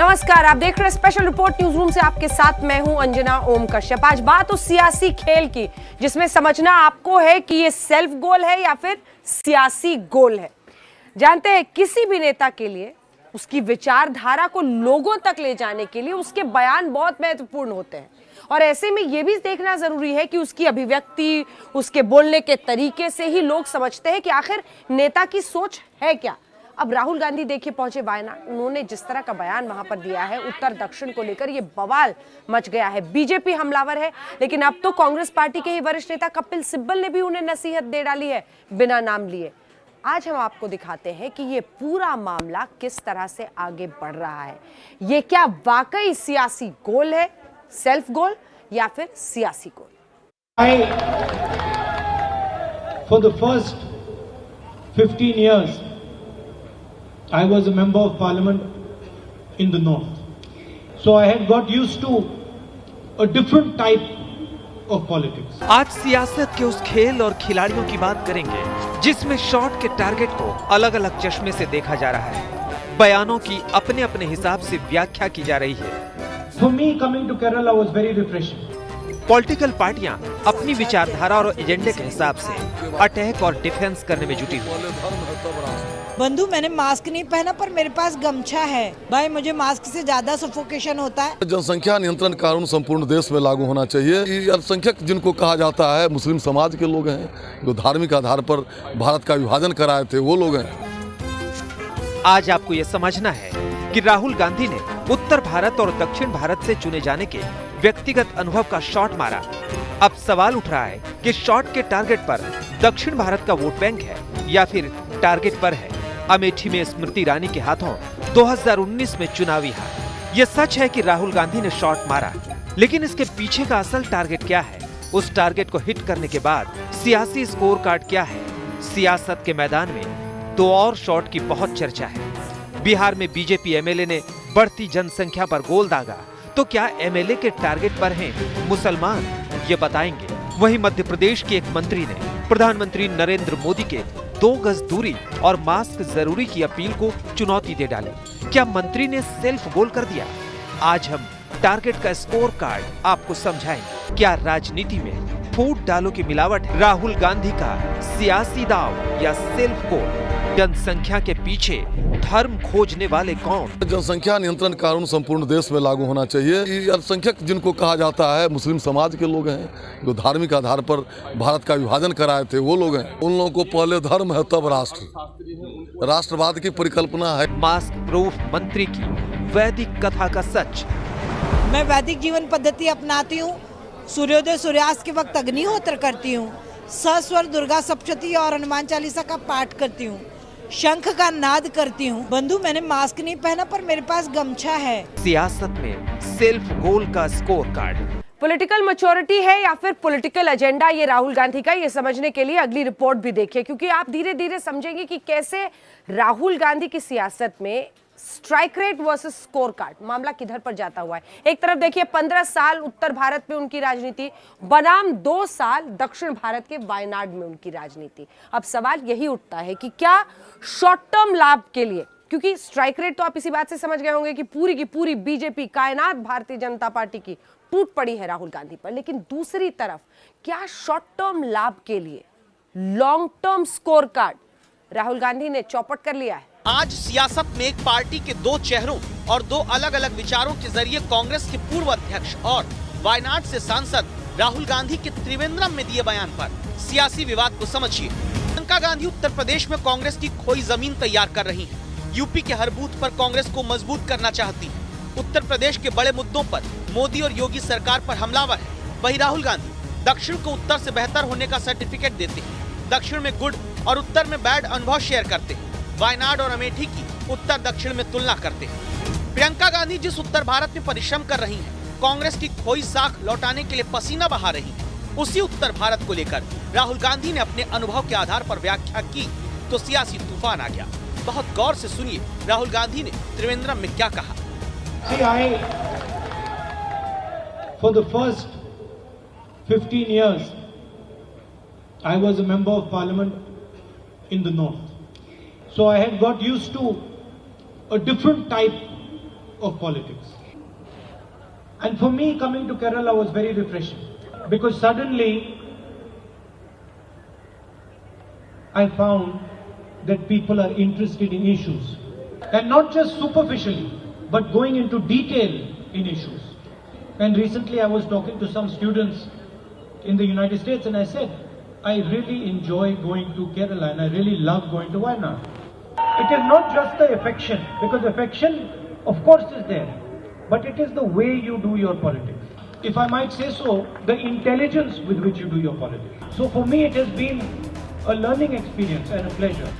नमस्कार, आप देख रहे हैं स्पेशल रिपोर्ट न्यूज रूम से। आपके साथ मैं हूं अंजना ओम कश्यप। आज बात उस सियासी खेल की जिसमें समझना आपको है कि ये सेल्फ गोल है या फिर सियासी गोल है। जानते हैं, किसी भी नेता के लिए उसकी विचारधारा को लोगों तक ले जाने के लिए उसके बयान बहुत महत्वपूर्ण होते हैं, और ऐसे में यह भी देखना जरूरी है कि उसकी अभिव्यक्ति, उसके बोलने के तरीके से ही लोग समझते हैं कि आखिर नेता की सोच है क्या। अब राहुल गांधी देखिए पहुंचे वायनाड, उन्होंने जिस तरह का बयान वहां पर दिया है उत्तर दक्षिण को लेकर, ये बवाल मच गया है। बीजेपी हमलावर है, लेकिन अब तो कांग्रेस पार्टी के ही वरिष्ठ नेता कपिल सिब्बल ने भी उन्हें नसीहत दे डाली है बिना नाम लिए। आज हम आपको दिखाते हैं कि ये पूरा मामला किस तरह से आगे बढ़ रहा है। ये क्या वाकई सियासी गोल है, सेल्फ गोल, या फिर सियासी गोल? For the first 15 years, I was a member of parliament in the north. So I had got used to a different type of politics. आज सियासत के उस खेल और खिलाड़ियों की बात करेंगे जिसमें शॉट के टारगेट को अलग अलग चश्मे से देखा जा रहा है, बयानों की अपने अपने हिसाब से व्याख्या की जा रही है। For me, coming to Kerala was very refreshing. Political पार्टियां अपनी विचारधारा और एजेंडे के हिसाब से अटैक और डिफेंस करने में जुटी हुई। बंधु, मैंने मास्क नहीं पहना पर मेरे पास गमछा है। भाई, मुझे मास्क से ज्यादा सफोकेशन होता है। जनसंख्या नियंत्रण कानून संपूर्ण देश में लागू होना चाहिए। ये अल्पसंख्यक जिनको कहा जाता है, मुस्लिम समाज के लोग हैं जो धार्मिक आधार पर भारत का विभाजन कराए थे, वो लोग हैं। आज आपको ये समझना है कि राहुल गांधी ने उत्तर भारत और दक्षिण भारत से चुने जाने के व्यक्तिगत अनुभव का शॉट मारा। अब सवाल उठ रहा है कि शॉट के टारगेट पर दक्षिण भारत का वोट बैंक है या फिर टारगेट पर है अमेठी में स्मृति ईरानी के हाथों 2019 में चुनावी हार। यह सच है कि राहुल गांधी ने शॉट मारा, लेकिन इसके पीछे का असल टारगेट क्या है? उस टारगेट को हिट करने के बाद सियासी स्कोर कार्ड क्या है? सियासत के मैदान में दो और शॉट की बहुत चर्चा है। बिहार में बीजेपी एमएलए ने बढ़ती जनसंख्या पर गोल दागा, तो क्या एमएलए के टारगेट पर हैं मुसलमान? ये बताएंगे। वहीं मध्य प्रदेश के एक मंत्री ने प्रधानमंत्री नरेंद्र मोदी के 2 गज दूरी और मास्क जरूरी की अपील को चुनौती दे डाली। क्या मंत्री ने सेल्फ गोल कर दिया? आज हम टारगेट का स्कोर कार्ड आपको समझाएंगे। क्या राजनीति में फूट डालो की मिलावट राहुल गांधी का सियासी दाव या सेल्फ गोल? जनसंख्या के पीछे धर्म खोजने वाले कौन? जनसंख्या नियंत्रण कानून संपूर्ण देश में लागू होना चाहिए। ये अल्पसंख्यक जिनको कहा जाता है, मुस्लिम समाज के लोग हैं जो धार्मिक आधार पर भारत का विभाजन कराए थे, वो लोग हैं। उन लोगों को पहले धर्म है तब राष्ट्र, राष्ट्रवाद की परिकल्पना है। मास्क प्रूफ मंत्री की वैदिक कथा का सच। मैं वैदिक जीवन पद्धति अपनाती हूँ। सूर्योदय सूर्यास्त के वक्त अग्निहोत्र करती हूँ। सस्वर दुर्गा सप्तशती और हनुमान चालीसा का पाठ करती हूँ। शंख का नाद करती हूँ। बंधु, मैंने मास्क नहीं पहना पर मेरे पास गमछा है। सियासत में सेल्फ गोल का स्कोर कार्ड पॉलिटिकल मैच्योरिटी है या फिर पॉलिटिकल एजेंडा ये राहुल गांधी का? ये समझने के लिए अगली रिपोर्ट भी देखिए, क्योंकि आप धीरे धीरे समझेंगे कि कैसे राहुल गांधी की सियासत में strike rate versus score card मामला किधर पर जाता हुआ है। एक तरफ देखिए 15 साल उत्तर भारत में उनकी राजनीति बनाम 2 साल दक्षिण भारत के वायनाड में उनकी राजनीति। अब सवाल यही उठता है कि क्या शॉर्ट टर्म लाभ के लिए, क्योंकि स्ट्राइक रेट तो आप इसी बात से समझ गए होंगे कि पूरी की पूरी बीजेपी कायनात भारतीय जनता पार्टी की टूट पड़ी है राहुल गांधी पर, लेकिन दूसरी तरफ क्या शॉर्ट टर्म लाभ के लिए long term score card Rahul Gandhi ने चौपट कर लिया है? आज सियासत में एक पार्टी के 2 चेहरों और 2 अलग अलग विचारों के जरिए कांग्रेस के पूर्व अध्यक्ष और वायनाड से सांसद राहुल गांधी के त्रिवेंद्रम में दिए बयान पर सियासी विवाद को समझिए। प्रियंका गांधी उत्तर प्रदेश में कांग्रेस की खोई जमीन तैयार कर रही हैं। यूपी के हर बूथ पर कांग्रेस को मजबूत करना चाहती है। उत्तर प्रदेश के बड़े मुद्दों पर मोदी और योगी सरकार पर हमलावर है। वहीं राहुल गांधी दक्षिण को उत्तर से बेहतर होने का सर्टिफिकेट देते हैं। दक्षिण में गुड और उत्तर में बैड अनुभव शेयर करते हैं। वायनाड और अमेठी की उत्तर दक्षिण में तुलना करते हैं। प्रियंका गांधी जिस उत्तर भारत में परिश्रम कर रही हैं, कांग्रेस की खोई साख लौटाने के लिए पसीना बहा रही हैं, उसी उत्तर भारत को लेकर राहुल गांधी ने अपने अनुभव के आधार पर व्याख्या की तो सियासी तूफान आ गया। बहुत गौर से सुनिए राहुल गांधी ने त्रिवेंद्रम में क्या कहा। For the first 15 years, I was a member of parliament in the north. So I had got used to a different type of politics. And for me, coming to Kerala was very refreshing because suddenly I found that people are interested in issues and not just superficially, but going into detail in issues. And recently I was talking to some students in the United States and I said, I really enjoy going to Kerala and I really love going to Wayanad. It is not just the affection, because affection of course is there, but it is the way you do your politics. If I might say so, the intelligence with which you do your politics. So for me it has been a learning experience and a pleasure.